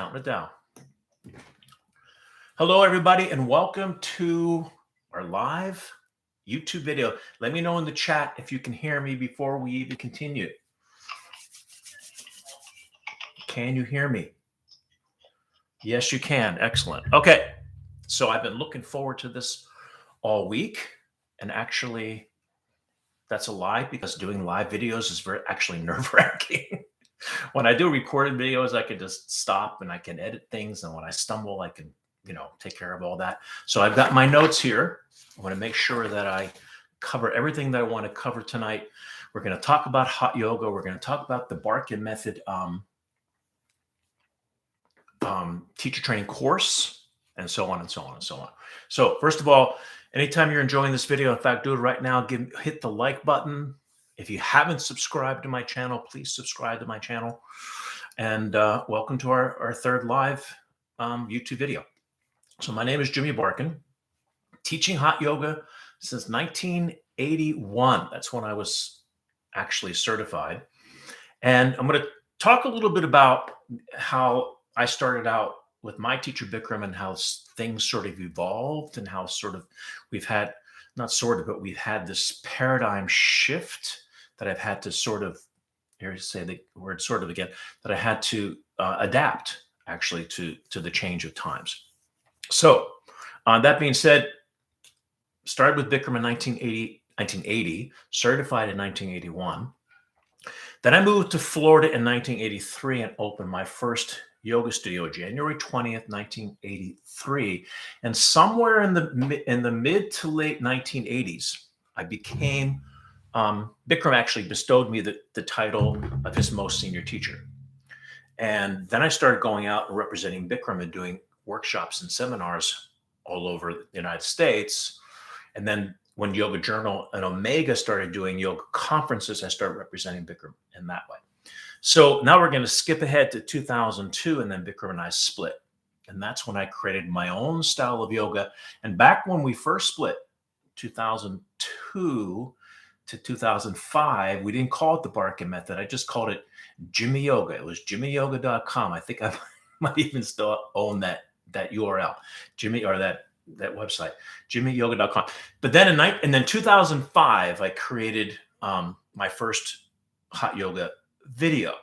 Counting it down. Hello, everybody, and welcome to our live YouTube video. Let me know in the chat if you can hear me before we even continue. Can you hear me? Yes, you can. Excellent. Okay, so I've been looking forward to this all week, and actually, that's a lie because doing live videos is actually nerve-wracking. When I do recorded videos, I can just stop and I can edit things, and when I stumble, I can take care of all that. So I've got my notes here. I want to make sure that I cover everything that I want to cover tonight. We're going to talk about hot yoga. We're going to talk about the Barkan Method teacher training course, and so on and so on and so on. So first of all, anytime you're enjoying this video, in fact, do it right now. Hit the like button. If you haven't subscribed to my channel, please subscribe to my channel. And welcome to our third live YouTube video. So my name is Jimmy Barkan, teaching hot yoga since 1981. That's when I was actually certified. And I'm going to talk a little bit about how I started out with my teacher Bikram and how things sort of evolved and how we've had this paradigm shift that I've had to say the word sort of again, that I had to adapt actually to the change of times. So that being said, started with Bikram in 1980, certified in 1981. Then I moved to Florida in 1983 and opened my first yoga studio, January 20th, 1983. And somewhere in the mid to late 1980s, I became, Bikram actually bestowed me the title of his most senior teacher. And then I started going out and representing Bikram and doing workshops and seminars all over the United States. And then when Yoga Journal and Omega started doing yoga conferences, I started representing Bikram in that way. So now we're going to skip ahead to 2002, and then Bikram and I split. And that's when I created my own style of yoga. And back when we first split, 2002 to 2005, we didn't call it the Barkan Method. I just called it Jimmy Yoga. It was jimmyyoga.com. I think I might even still own that URL, Jimmy, or that website, jimmyyoga.com. But then in 2005, I created my first hot yoga video,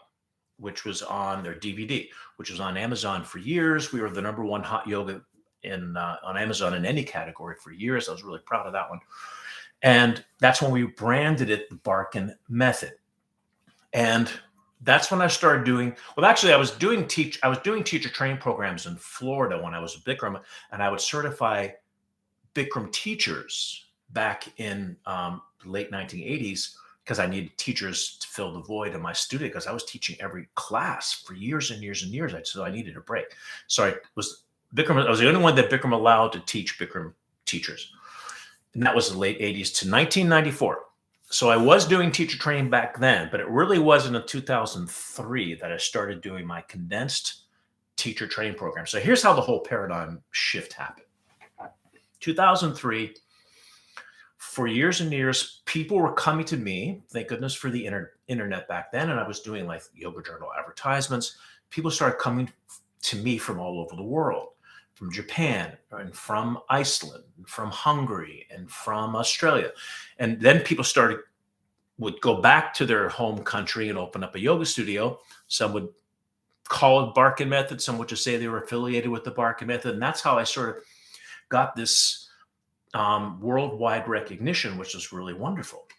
which was on their DVD, which was on Amazon for years. We were the #1 hot yoga on Amazon in any category for years. I was really proud of that one. And that's when we branded it the Barkan Method. And that's when I started doing, well, actually, I was doing teacher training programs in Florida when I was with Bikram, and I would certify Bikram teachers back in the late 1980s because I needed teachers to fill the void in my studio because I was teaching every class for years and years and years. So I needed a break. So I was the only one that Bikram allowed to teach Bikram teachers. And that was the late 80s to 1994. So I was doing teacher training back then, but it really wasn't in 2003 that I started doing my condensed teacher training program. So here's how the whole paradigm shift happened. 2003, for years and years, people were coming to me, thank goodness for the internet back then, and I was doing like Yoga Journal advertisements. People started coming to me from all over the world, from Japan and from Iceland, and from Hungary and from Australia. And then people would go back to their home country and open up a yoga studio. Some would call it Barkan Method. Some would just say they were affiliated with the Barkan Method. And that's how I sort of got this worldwide recognition, which is really wonderful.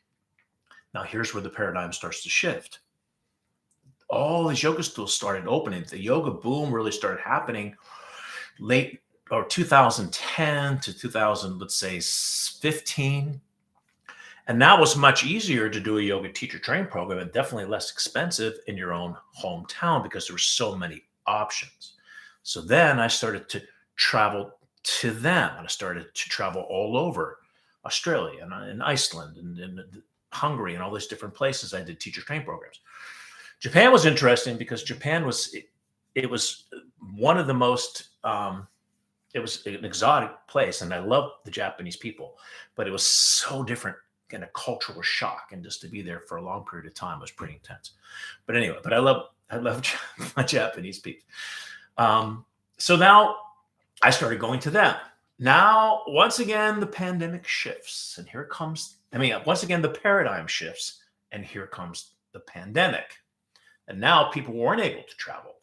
Now, here's where the paradigm starts to shift. All these yoga schools started opening. The yoga boom really started happening late 2010 to 2000, let's say 15. And now it's much easier to do a yoga teacher training program and definitely less expensive in your own hometown because there were so many options. So then I started to travel to them. And I started to travel all over Australia and Iceland and Hungary and all these different places. I did teacher training programs. Japan was interesting because Japan was one of the most, it was an exotic place, and I loved the Japanese people, but it was so different, kind of cultural shock, and just to be there for a long period of time was pretty intense. But anyway, I love my Japanese people. So now I started going to them. Now, once again, the pandemic shifts, and here comes, once again, the paradigm shifts, and here comes the pandemic. And now people weren't able to travel,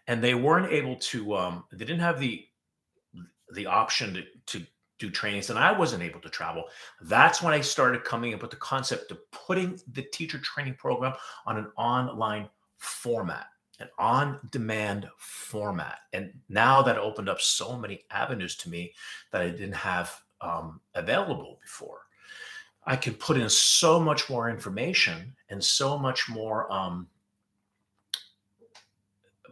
and they weren't able to, they didn't have the option to do trainings, and I wasn't able to travel. That's when I started coming up with the concept of putting the teacher training program on an online format, an on-demand format. And now that opened up so many avenues to me that I didn't have available before. I could put in so much more information and so much more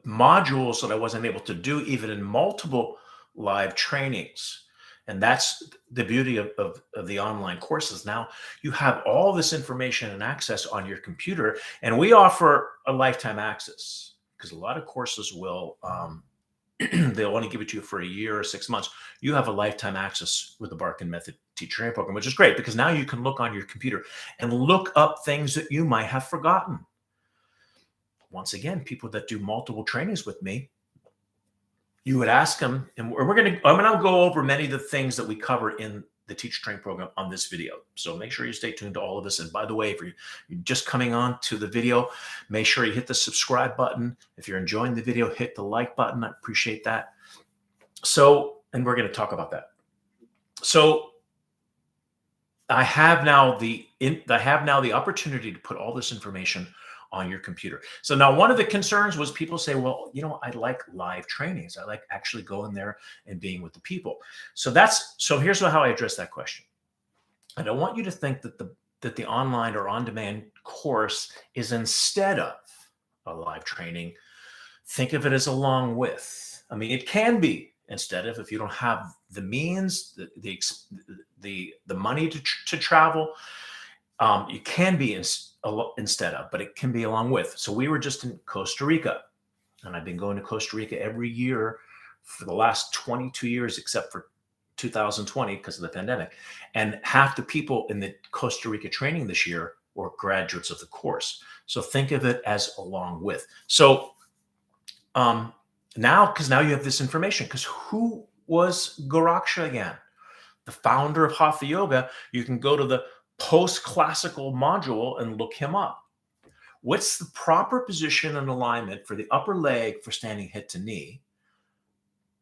modules that I wasn't able to do even in multiple live trainings. And that's the beauty of the online courses. Now you have all this information and access on your computer, and we offer a lifetime access, because a lot of courses will, they'll only give it to you for a year or 6 months. You have a lifetime access with the Barkan Method Teacher Training Program, which is great, because now you can look on your computer and look up things that you might have forgotten. Once again, people that do multiple trainings with me, you would ask them, and I'm going to go over many of the things that we cover in the teacher training program on this video. So make sure you stay tuned to all of this. And by the way, if you're just coming on to the video, make sure you hit the subscribe button. If you're enjoying the video, hit the like button. I appreciate that. So, and we're going to talk about that. So I have now the opportunity to put all this information on your computer. So now one of the concerns was people say, well, I like live trainings. I like actually going there and being with the people. So here's how I address that question. I don't want you to think that the online or on-demand course is instead of a live training. Think of it as along with. It can be instead of, if you don't have the means, the money to travel. You can be instead of, but it can be along with. So we were just in Costa Rica, and I've been going to Costa Rica every year for the last 22 years, except for 2020 because of the pandemic. And half the people in the Costa Rica training this year were graduates of the course. So think of it as along with. So because now you have this information, because who was Goraksha again? The founder of Hatha Yoga. You can go to the post-classical module and look him up. What's the proper position and alignment for the upper leg for standing head to knee?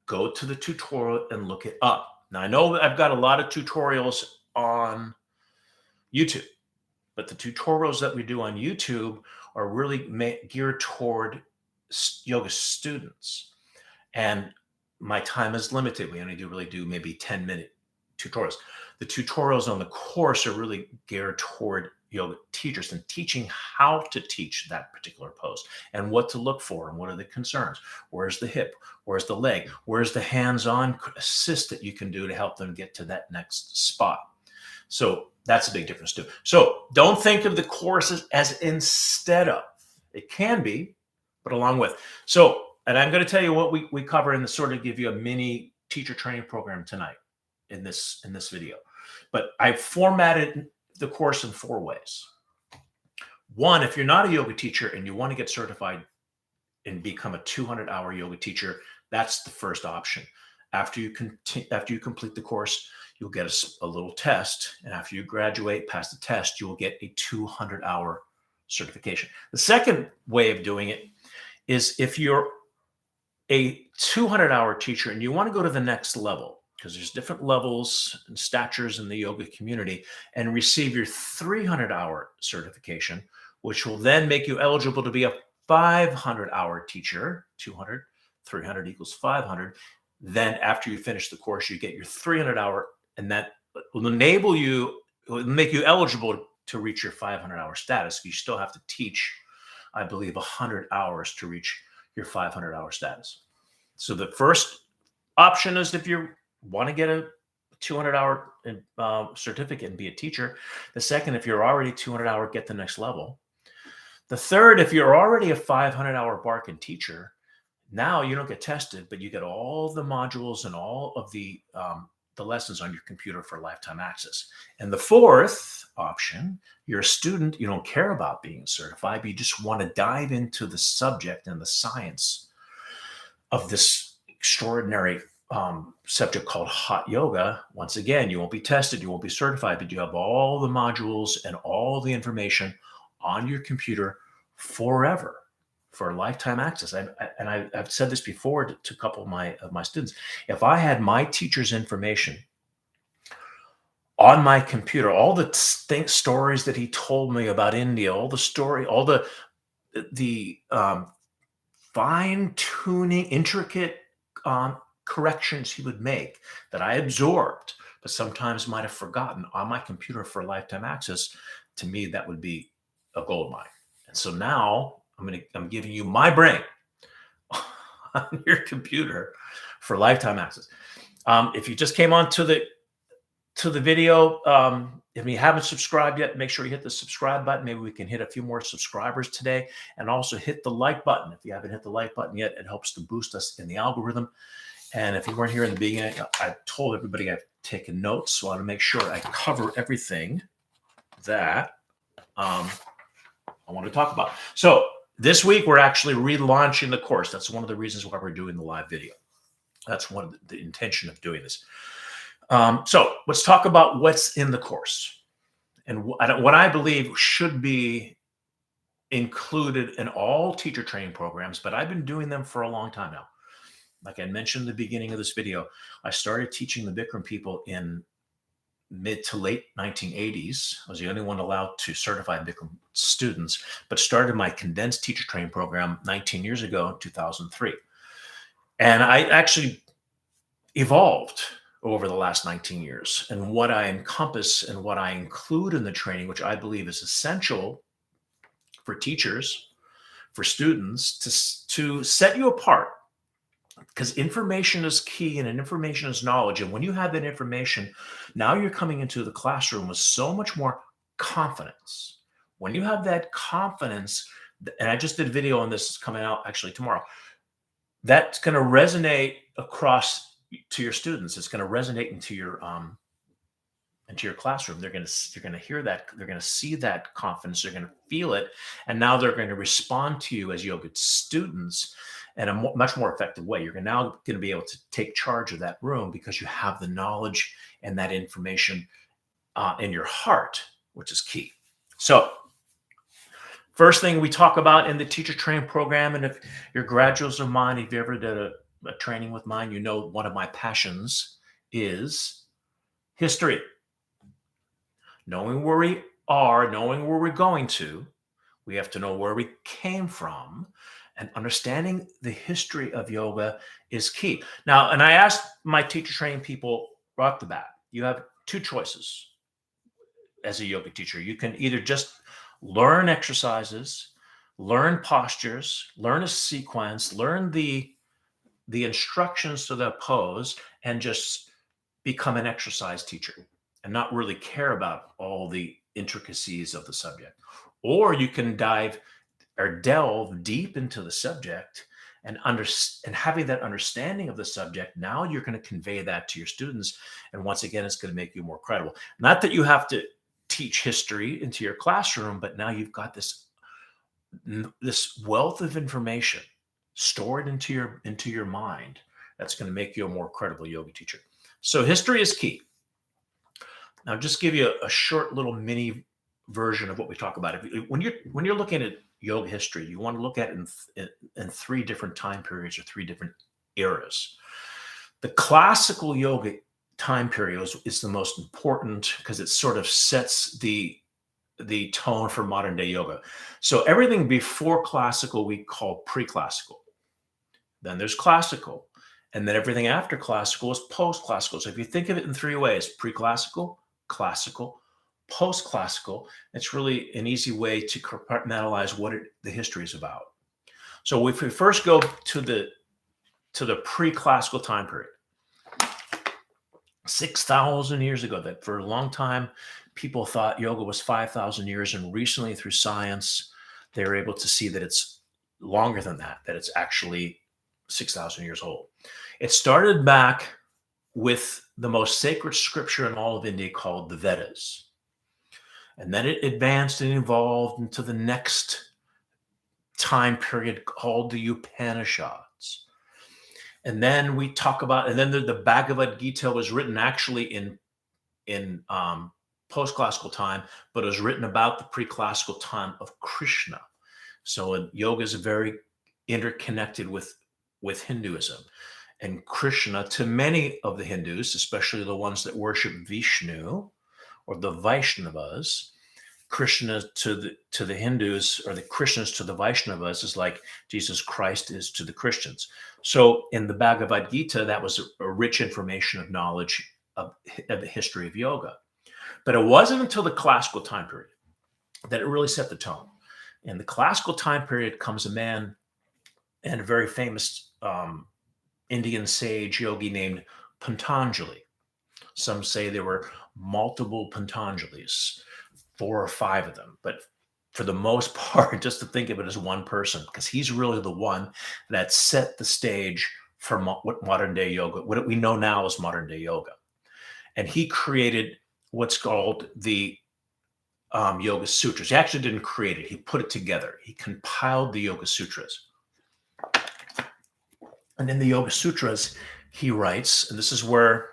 Go to the tutorial and look it up. Now, I know that I've got a lot of tutorials on YouTube, but the tutorials that we do on YouTube are really geared toward yoga students. And my time is limited. We only do maybe 10-minute tutorials. The tutorials on the course are really geared toward yoga teachers and teaching how to teach that particular pose and what to look for and what are the concerns. Where's the hip? Where's the leg? Where's the hands-on assist that you can do to help them get to that next spot? So that's a big difference too. So don't think of the courses as instead of. It can be, but along with. So, and I'm going to tell you what we cover in the sort of give you a mini teacher training program tonight in this video. But I formatted the course in 4 ways. One, if you're not a yoga teacher and you want to get certified and become a 200-hour yoga teacher, that's the first option. After you complete the course, you'll get a little test. And after you graduate, pass the test, you will get a 200-hour certification. The second way of doing it is if you're a 200-hour teacher and you want to go to the next level, because there's different levels and statures in the yoga community, and receive your 300-hour certification, which will then make you eligible to be a 500-hour teacher. 200, 300 equals 500. Then after you finish the course, you get your 300-hour, and that will make you eligible to reach your 500-hour status. You still have to teach, I believe, 100 hours to reach your 500-hour status. So the first option is if you want to get a 200-hour certificate and be a teacher. The second, if you're already 200-hour, get the next level. The third, if you're already a 500-hour Barkan teacher, now you don't get tested, but you get all the modules and all of the lessons on your computer for lifetime access. And the fourth option, you're a student, you don't care about being certified, but you just want to dive into the subject and the science of this extraordinary subject called hot yoga. Once again, you won't be tested, you won't be certified, but you have all the modules and all the information on your computer forever for lifetime access. I've said this before to a couple of my students. If I had my teacher's information on my computer, all the stories that he told me about India, all the fine tuning, intricate corrections he would make that I absorbed, but sometimes might have forgotten on my computer for lifetime access, to me, that would be a gold mine. And so now I'm giving you my brain on your computer for lifetime access. If you just came on to the video, if you haven't subscribed yet, make sure you hit the subscribe button. Maybe we can hit a few more subscribers today, and also hit the like button. If you haven't hit the like button yet, it helps to boost us in the algorithm. And if you weren't here in the beginning, I told everybody I've taken notes, so I want to make sure I cover everything that I want to talk about. So this week, we're actually relaunching the course. That's one of the reasons why we're doing the live video. That's one of the intention of doing this. So let's talk about what's in the course and what I believe should be included in all teacher training programs, but I've been doing them for a long time now. Like I mentioned in the beginning of this video, I started teaching the Bikram people in mid to late 1980s. I was the only one allowed to certify Bikram students, but started my condensed teacher training program 19 years ago in 2003. And I actually evolved over the last 19 years. And what I encompass and what I include in the training, which I believe is essential for teachers, for students, to set you apart. Because information is key and information is knowledge. And when you have that information, now you're coming into the classroom with so much more confidence. When you have that confidence, and I just did a video on this, coming out actually tomorrow, that's going to resonate across to your students. It's going to resonate into your classroom. You're going to hear that. They're going to see that confidence. They're going to feel it, and now they're going to respond to you as yoga students in a much more effective way. You're now going to be able to take charge of that room because you have the knowledge and that information in your heart, which is key. So first thing we talk about in the teacher training program, and if you're graduates of mine, if you ever did a training with mine, you know one of my passions is history. Knowing where we are, knowing where we're going to, we have to know where we came from, and understanding the history of yoga is key. Now, and I asked my teacher training people right off the bat, you have two choices as a yoga teacher. You can either just learn exercises, learn postures, learn a sequence, learn the instructions to the pose, and just become an exercise teacher and not really care about all the intricacies of the subject. Or you can delve deep into the subject and having that understanding of the subject. Now you're going to convey that to your students. And once again, it's going to make you more credible. Not that you have to teach history into your classroom, but now you've got this wealth of information stored into your mind that's going to make you a more credible yoga teacher. So history is key. Now, just give you a short little mini version of what we talk about. When you're looking at yoga history, you want to look at it in three different time periods or three different eras. The classical yoga time period is the most important because it sort of sets the tone for modern day yoga. So everything before classical we call pre-classical. Then there's classical. And then everything after classical is post-classical. So if you think of it in three ways: pre-classical, classical, post-classical, it's really an easy way to compartmentalize what the history is about. So if we first go to the pre-classical time period, 6,000 years ago, that for a long time, people thought yoga was 5,000 years. And recently through science, they were able to see that it's longer than that it's actually 6,000 years old. It started back with the most sacred scripture in all of India called the Vedas. And then it advanced and evolved into the next time period called the Upanishads. And then we talk about, and then the Bhagavad Gita was written actually in post-classical time, but it was written about the pre-classical time of Krishna. So yoga is very interconnected with Hinduism. And Krishna, to many of the Hindus, especially the ones that worship Vishnu or the Vaishnavas, Krishna to the Hindus, or the Krishnas to the Vaishnavas, is like Jesus Christ is to the Christians. So in the Bhagavad Gita, that was a rich information of knowledge of the history of yoga. But it wasn't until the classical time period that it really set the tone. In the classical time period comes a man, and a very famous Indian sage yogi named Patanjali. Some say there were multiple Patanjalis, 4 or 5 of them, but for the most part, just to think of it as one person, because he's really the one that set the stage for what modern day yoga, what we know now as modern day yoga. And he created what's called the Yoga Sutras. He actually didn't create it. He put it together. He compiled the Yoga Sutras. And in the Yoga Sutras, he writes, and this is where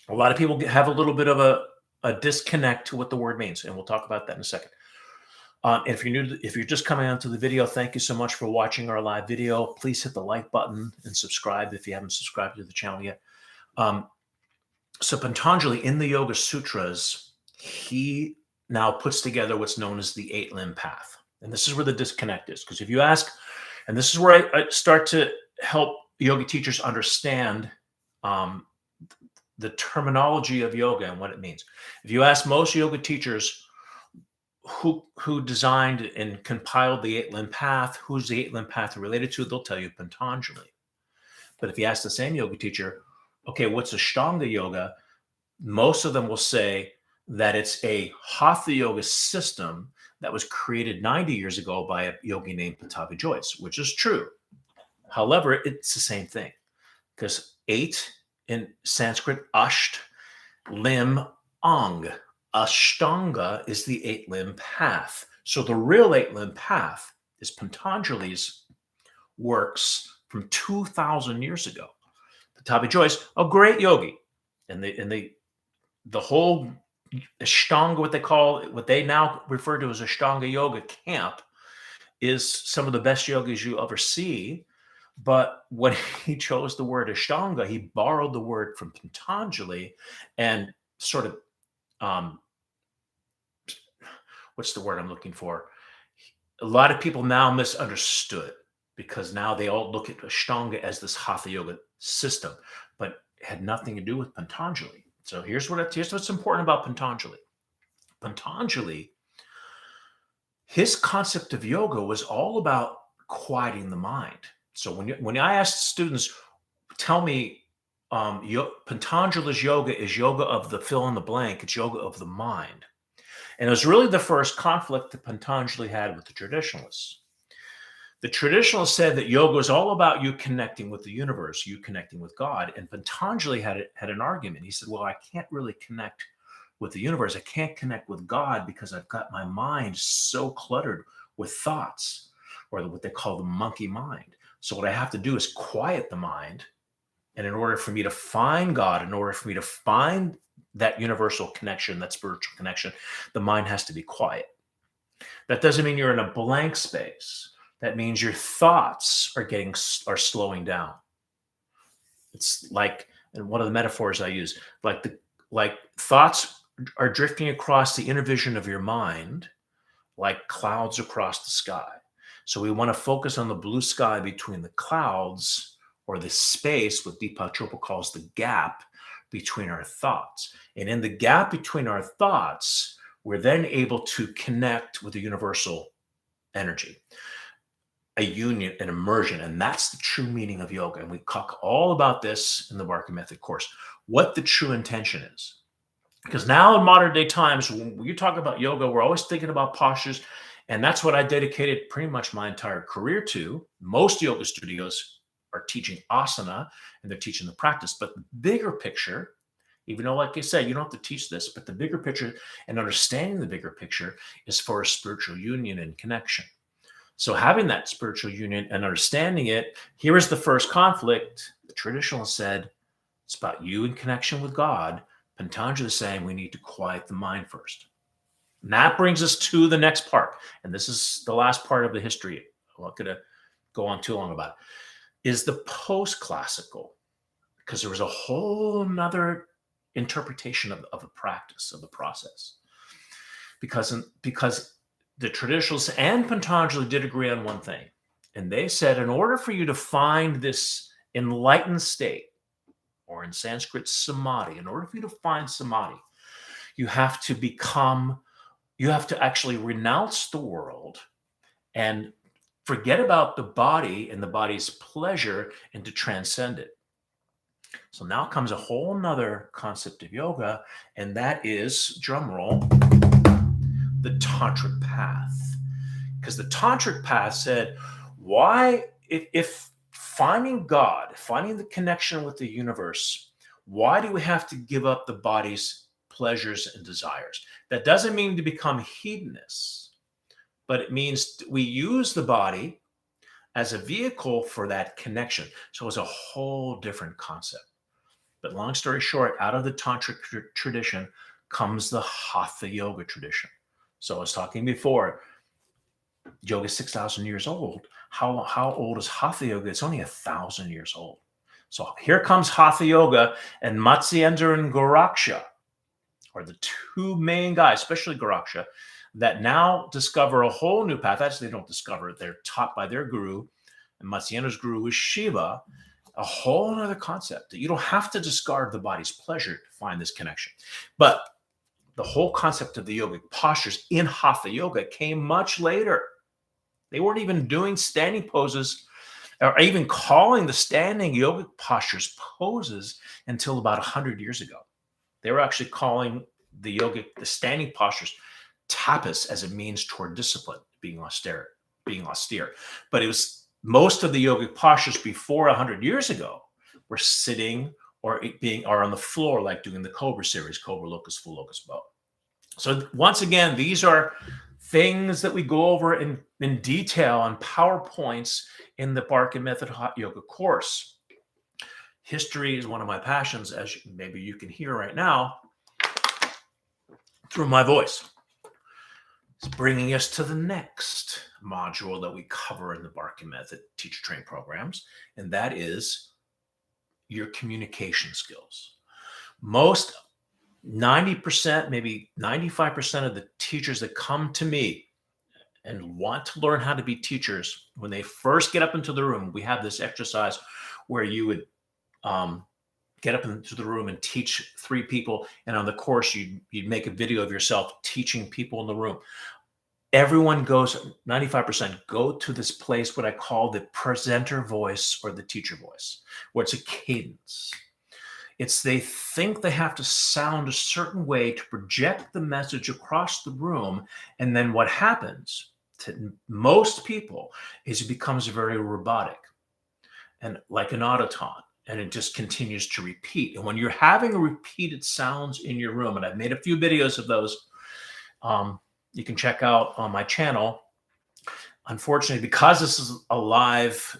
a lot of people have a little bit of a disconnect to what the word means. And we'll talk about that in a second. If you're just coming onto the video, thank you so much for watching our live video. Please hit the like button and subscribe if you haven't subscribed to the channel yet. So Patanjali, in the Yoga Sutras, he now puts together what's known as the 8-limb path. And this is where the disconnect is. Because if you ask, and this is where I start to help yoga teachers understand the terminology of yoga and what it means. If you ask most yoga teachers who designed and compiled the 8-limb path, who's the 8-limb path related to, they'll tell you Patanjali. But if you ask the same yoga teacher, okay, what's Ashtanga yoga? Most of them will say that it's a Hatha yoga system that was created 90 years ago by a yogi named Pattabhi Jois, which is true. However, it's the same thing, because 8 in Sanskrit, asht, limb, ang. Ashtanga is the 8-limb path. So the real 8-limb path is Patanjali's works from 2,000 years ago. Pattabhi Jois, a great yogi, and the whole Ashtanga, what they now refer to as Ashtanga yoga camp, is some of the best yogis you ever see. But when he chose the word Ashtanga, he borrowed the word from Patanjali and sort of, what's the word I'm looking for? A lot of people now misunderstood, because now they all look at Ashtanga as this Hatha yoga system, but it had nothing to do with Patanjali. So here's what's important about Patanjali. Patanjali, his concept of yoga was all about quieting the mind. So when I ask students, tell me, Patanjali's yoga is yoga of the fill in the blank, it's yoga of the mind. And it was really the first conflict that Patanjali had with the traditionalists. The traditionalists said that yoga was all about you connecting with the universe, you connecting with God. And Patanjali had an argument. He said, well, I can't really connect with the universe. I can't connect with God because I've got my mind so cluttered with thoughts, or what they call the monkey mind. So what I have to do is quiet the mind. And in order for me to find God, in order for me to find that universal connection, that spiritual connection, the mind has to be quiet. That doesn't mean you're in a blank space. That means your thoughts are slowing down. It's like, and one of the metaphors I use, like thoughts are drifting across the inner vision of your mind like clouds across the sky. So we want to focus on the blue sky between the clouds, or the space, what Deepak Chopra calls the gap between our thoughts. And in the gap between our thoughts, we're then able to connect with the universal energy, a union, an immersion. And that's the true meaning of yoga. And we talk all about this in the Barkan Method course, what the true intention is. Because now in modern day times, when you talk about yoga, we're always thinking about postures. And that's what I dedicated pretty much my entire career to. Most yoga studios are teaching asana, and they're teaching the practice. But the bigger picture, even though, like I said, you don't have to teach this, but the bigger picture and understanding the bigger picture is for a spiritual union and connection. So having that spiritual union and understanding it, here is the first conflict. The traditionalists said it's about you in connection with God. Patanjali is saying we need to quiet the mind first. And that brings us to the next part. And this is the last part of the history. I'm not going to go on too long about it. Is the post-classical, because there was a whole nother interpretation of the practice, of the process. Because the traditionalists and Patanjali did agree on one thing. And they said, in order for you to find this enlightened state, or in Sanskrit, samadhi, in order for you to find samadhi, you have to actually renounce the world and forget about the body and the body's pleasure and to transcend it. So now comes a whole nother concept of yoga, and that is, drum roll, the tantric path. Because the tantric path said, why, if finding God, finding the connection with the universe, why do we have to give up the body's pleasures and desires? That doesn't mean to become hedonists, but it means we use the body as a vehicle for that connection. So it's a whole different concept. But long story short, out of the tantric tradition comes the hatha yoga tradition. So I was talking before, yoga is 6,000 years old. How old is hatha yoga? It's only 1,000 years old. So here comes hatha yoga, and Matsyendra and Goraksha are the two main guys, especially Goraksha, that now discover a whole new path. Actually, they don't discover it. They're taught by their guru, and Matsyendra's guru is Shiva, a whole other concept that you don't have to discard the body's pleasure to find this connection. But the whole concept of the yogic postures in hatha yoga came much later. They weren't even doing standing poses or even calling the standing yogic postures poses until about 100 years ago. They were actually calling the standing postures tapas as a means toward discipline, being austere. But it was most of the yogic postures before 100 years ago were sitting or on the floor, like doing the Cobra series, Cobra Locust, Full Locust Bow. So once again, these are things that we go over in detail on PowerPoints in the Barkan Method Hot Yoga course. History is one of my passions, as maybe you can hear right now through my voice. It's bringing us to the next module that we cover in the Barkan Method teacher training programs, and that is your communication skills. Most 90%, maybe 95% of the teachers that come to me and want to learn how to be teachers, when they first get up into the room, we have this exercise where you would get up into the room and teach 3 people. And on the course, you'd make a video of yourself teaching people in the room. Everyone goes, 95% go to this place, what I call the presenter voice or the teacher voice, where it's a cadence. They think they have to sound a certain way to project the message across the room. And then what happens to most people is it becomes very robotic and like an automaton, and it just continues to repeat. And when you're having repeated sounds in your room, and I've made a few videos of those, you can check out on my channel. Unfortunately, because this is a live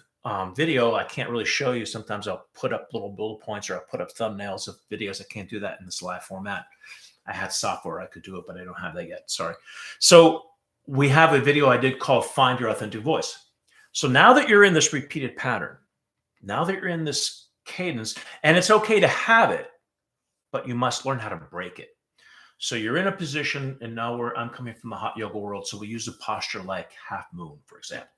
video, I can't really show you. Sometimes I'll put up little bullet points or I'll put up thumbnails of videos. I can't do that in this live format. I had software I could do it, but I don't have that yet. Sorry. So we have a video I did called Find Your Authentic Voice. So now that you're in this repeated pattern, now that you're in this cadence, and it's okay to have it, but you must learn how to break it. So you're in a position, and now I'm coming from the hot yoga world, so we use a posture like half moon, for example.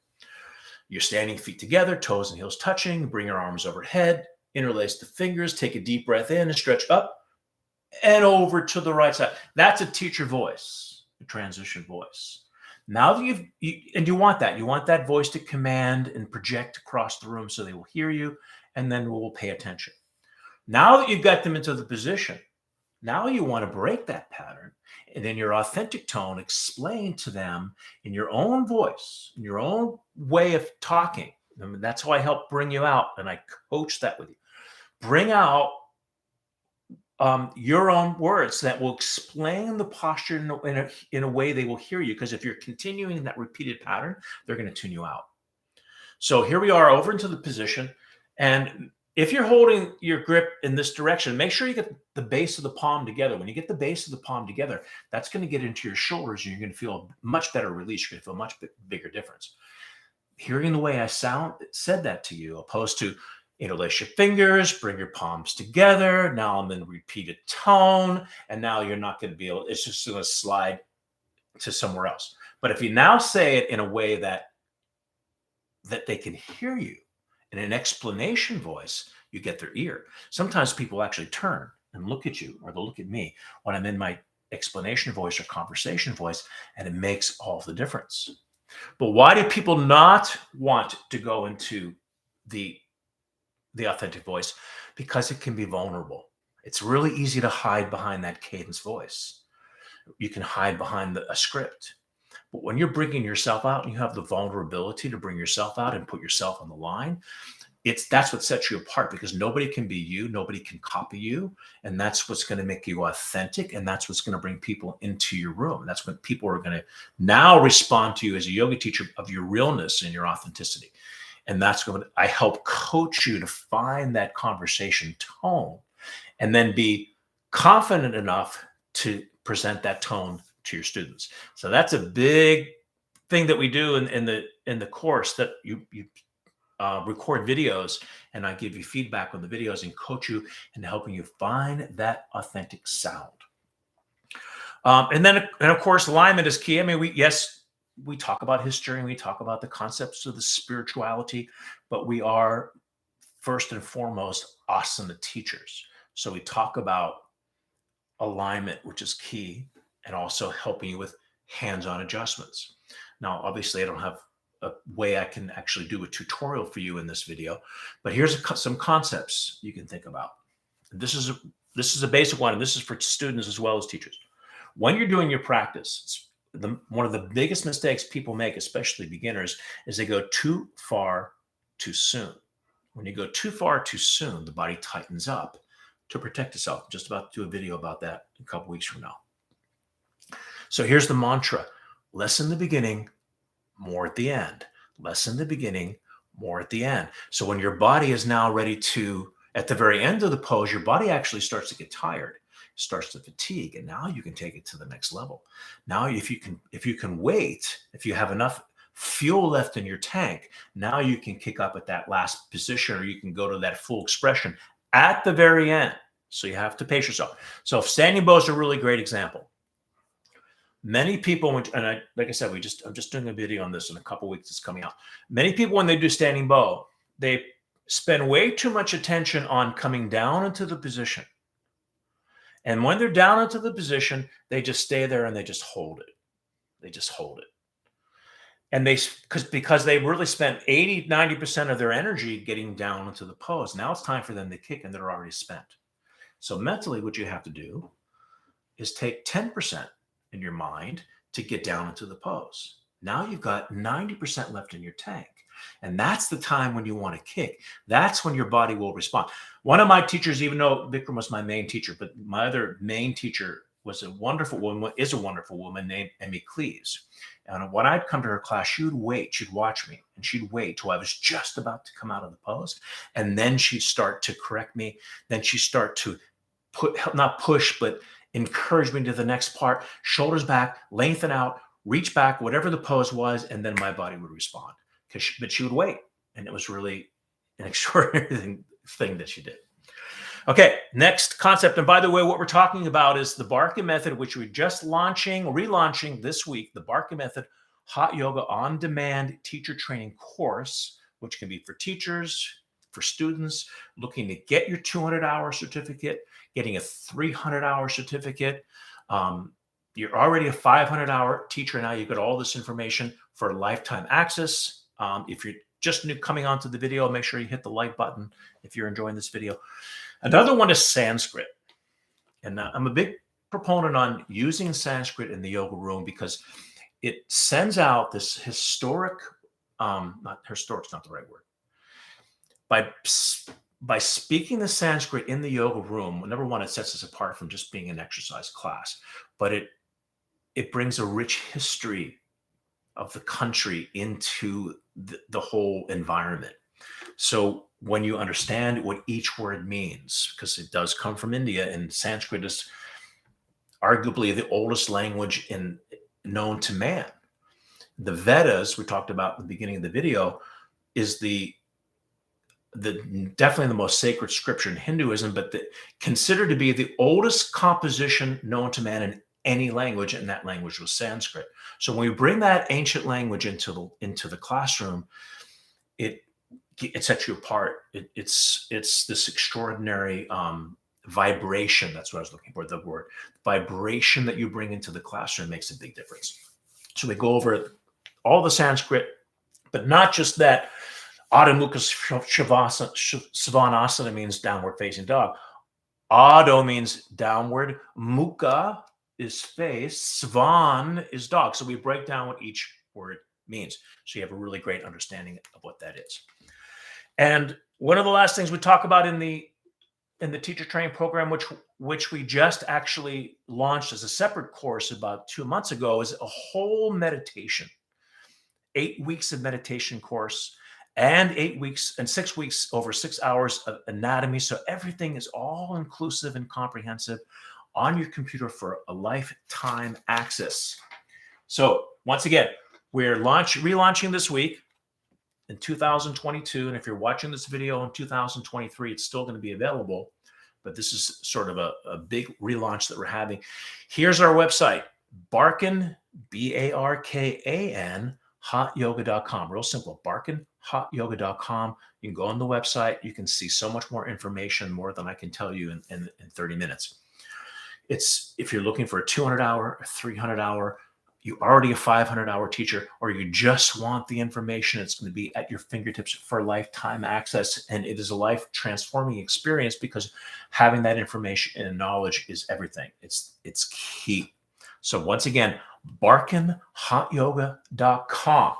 You're standing feet together, toes and heels touching, bring your arms overhead, interlace the fingers, take a deep breath in and stretch up and over to the right side. That's a teacher voice, a transition voice. Now that you want that voice to command and project across the room so they will hear you and then will pay attention. Now that you've got them into the position, now you want to break that pattern and in your authentic tone, explain to them in your own voice, in your own way of talking. I mean, that's how I help bring you out, and I coach that with you. Bring out your own words that will explain the posture in a way they will hear you. Because if you're continuing that repeated pattern, they're going to tune you out. So here we are over into the position. And if you're holding your grip in this direction, make sure you get the base of the palm together. When you get the base of the palm together, that's going to get into your shoulders and you're going to feel a much better release. You're going to feel a much bigger difference. Hearing the way I said that to you, opposed to interlace your fingers, bring your palms together. Now I'm in repeated tone. And now you're not going to be able, it's just going to slide to somewhere else. But if you now say it in a way that they can hear you in an explanation voice, you get their ear. Sometimes people actually turn and look at you, or they'll look at me when I'm in my explanation voice or conversation voice, and it makes all the difference. But why do people not want to go into the authentic voice? Because it can be vulnerable. It's really easy to hide behind that cadence voice. You can hide behind a script. But when you're bringing yourself out and you have the vulnerability to bring yourself out and put yourself on the line, that's what sets you apart, because nobody can be you, nobody can copy you, and that's what's going to make you authentic, and that's what's going to bring people into your room. That's when people are going to now respond to you as a yoga teacher of your realness and your authenticity. And that's what I help coach you to find that conversation tone, and then be confident enough to present that tone to your students. So that's a big thing that we do in the course, that you record videos, and I give you feedback on the videos and coach you in helping you find that authentic sound. And of course, alignment is key. I mean, we talk about history and we talk about the concepts of the spirituality, but we are first and foremost asana teachers. So we talk about alignment, which is key, and also helping you with hands-on adjustments. Now, obviously, I don't have a way I can actually do a tutorial for you in this video, but here's some concepts you can think about. This is a basic one, and this is for students as well as teachers. When you're doing your practice, one of the biggest mistakes people make, especially beginners, is they go too far too soon. When you go too far too soon, the body tightens up to protect itself. I'm just about to do a video about that a couple weeks from now. So here's the mantra: less in the beginning, more at the end. Less in the beginning, more at the end. So when your body is now ready to, at the very end of the pose, your body actually starts to get tired, starts to fatigue, and now you can take it to the next level. Now, if you can wait, if you have enough fuel left in your tank, now you can kick up at that last position, or you can go to that full expression at the very end. So you have to pace yourself. So standing bow is a really great example. Many people, and like I said, I'm just doing a video on this in a couple of weeks. It's coming out. Many people, when they do standing bow, they spend way too much attention on coming down into the position. And when they're down into the position, they just stay there and they just hold it. They just hold it. And because they really spent 80, 90% of their energy getting down into the pose. Now it's time for them to kick, and they're already spent. So mentally, what you have to do is take 10% in your mind to get down into the pose. Now you've got 90% left in your tank. And that's the time when you want to kick. That's when your body will respond. One of my teachers, even though Bikram was my main teacher, but my other main teacher is a wonderful woman named Emmy Cleves. And when I'd come to her class, she'd watch me, and she'd wait till I was just about to come out of the pose. And then she'd start to correct me. Then she'd start to not push, but encourage me to the next part, shoulders back, lengthen out, reach back, whatever the pose was, and then my body would respond. But she would wait, and it was really an extraordinary thing that she did. Okay, next concept. And by the way, what we're talking about is the Barkan Method, which we're just relaunching this week, the Barkan Method Hot Yoga On Demand Teacher Training Course, which can be for teachers, for students looking to get your 200-hour certificate, getting a 300-hour certificate. You're already a 500-hour teacher now. You've got all this information for lifetime access. If you're just coming onto the video, make sure you hit the like button if you're enjoying this video. Another one is Sanskrit. And I'm a big proponent on using Sanskrit in the yoga room because it sends out this historic, not historic's not the right word. By by speaking the Sanskrit in the yoga room, number one, it sets us apart from just being an exercise class, but it brings a rich history of the country into the whole environment. So when you understand what each word means, because it does come from India, and Sanskrit is arguably the oldest language known to man. The Vedas, we talked about at the beginning of the video, is definitely the most sacred scripture in Hinduism, but considered to be the oldest composition known to man in any language, and that language was Sanskrit. So when we bring that ancient language into the classroom, it sets you apart. It's this extraordinary vibration. That's what I was looking for. The word vibration that you bring into the classroom makes a big difference. So we go over all the Sanskrit, but not just that. Adho Mukha Svanasana means downward facing dog. Adho means downward. Mukha is face. Svan is dog. So we break down what each word means. So you have a really great understanding of what that is. And one of the last things we talk about in the teacher training program, which we just actually launched as a separate course about 2 months ago, is a whole meditation, 8 weeks of meditation course, and 8 weeks and 6 weeks over 6 hours of anatomy. So everything is all inclusive and comprehensive on your computer for a lifetime access. So once again, we're relaunching this week in 2022. And if you're watching this video in 2023, it's still going to be available. But this is sort of a big relaunch that we're having. Here's our website, Barkan, Barkan, hotyoga.com. Real simple, barkanhotyoga.com. You can go on the website. You can see so much more information, more than I can tell you in 30 minutes. If you're looking for a 200-hour, a 300-hour, you already a 500-hour teacher, or you just want the information, it's going to be at your fingertips for lifetime access. And it is a life-transforming experience, because having that information and knowledge is everything. It's key. So once again, barkanhotyoga.com.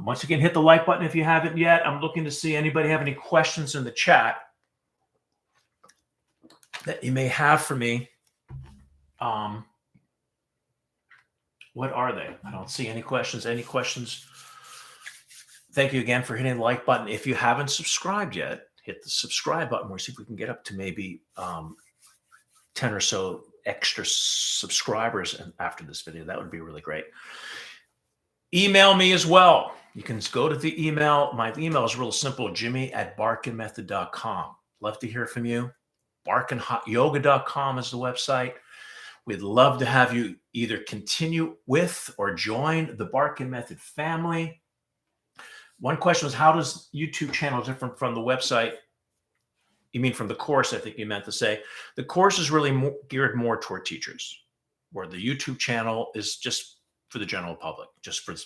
Once again, hit the like button if you haven't yet. I'm looking to see anybody have any questions in the chat that you may have for me. What are they? I don't see any questions. Any questions? Thank you again for hitting the like button. If you haven't subscribed yet, hit the subscribe button. We'll see if we can get up to maybe 10 or so extra subscribers after this video. That would be really great. Email me as well. You can go to the email. My email is real simple, jimmy@barkanmethod.com. Love to hear from you. barkanhotyoga.com is the website. We'd love to have you either continue with or join the Barkan Method family. One question was, how does YouTube channel different from the website? You mean from the course, I think you meant to say. The course is really geared more toward teachers, where the YouTube channel is just for the general public,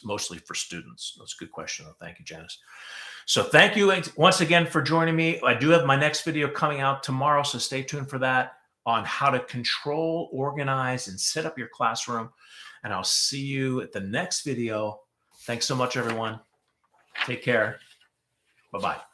mostly for students. That's a good question. Thank you, Janice. So thank you once again for joining me. I do have my next video coming out tomorrow, so stay tuned for that, on how to control, organize, and set up your classroom. And I'll see you at the next video. Thanks so much, everyone. Take care. Bye-bye.